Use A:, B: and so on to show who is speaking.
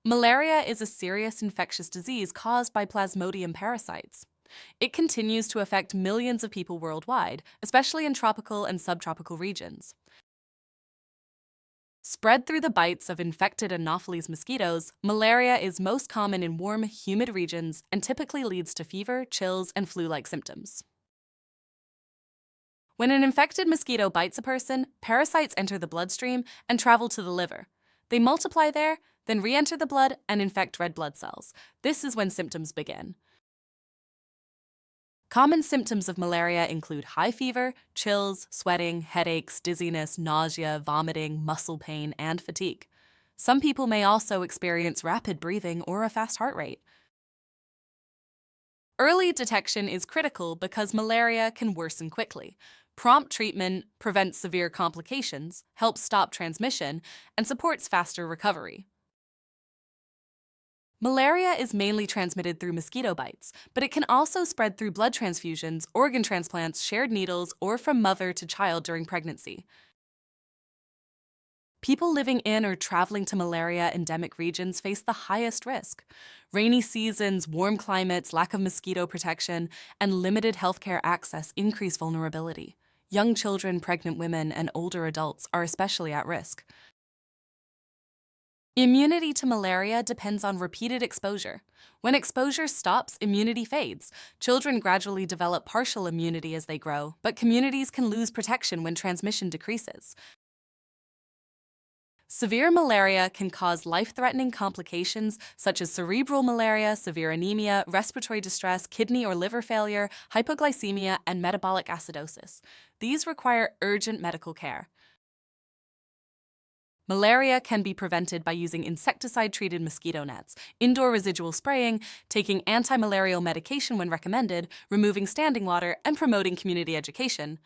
A: Malaria is a serious infectious disease caused by Plasmodium parasites. It continues to affect millions of people worldwide, especially in tropical and subtropical regions. Spread through the bites of infected Anopheles mosquitoes, malaria is most common in warm, humid regions and typically leads to fever, chills, and flu-like symptoms. When an infected mosquito bites a person, parasites enter the bloodstream and travel to the liver. They multiply there, then re-enter the blood and infect red blood cells. This is when symptoms begin. Common symptoms of malaria include high fever, chills, sweating, headaches, dizziness, nausea, vomiting, muscle pain, and fatigue. Some people may also experience rapid breathing or a fast heart rate. Early detection is critical because malaria can worsen quickly. Prompt treatment prevents severe complications, helps stop transmission, and supports faster recovery. Malaria is mainly transmitted through mosquito bites, but it can also spread through blood transfusions, organ transplants, shared needles, or from mother to child during pregnancy. People living in or traveling to malaria-endemic regions face the highest risk. Rainy seasons, warm climates, lack of mosquito protection, and limited healthcare access increase vulnerability. Young children, pregnant women, and older adults are especially at risk. Immunity to malaria depends on repeated exposure. When exposure stops, immunity fades. Children gradually develop partial immunity as they grow, but communities can lose protection when transmission decreases. Severe malaria can cause life-threatening complications such as cerebral malaria, severe anemia, respiratory distress, kidney or liver failure, hypoglycemia, and metabolic acidosis. These require urgent medical care. Malaria can be prevented by using insecticide-treated mosquito nets, indoor residual spraying, taking anti-malarial medication when recommended, removing standing water, and promoting community education.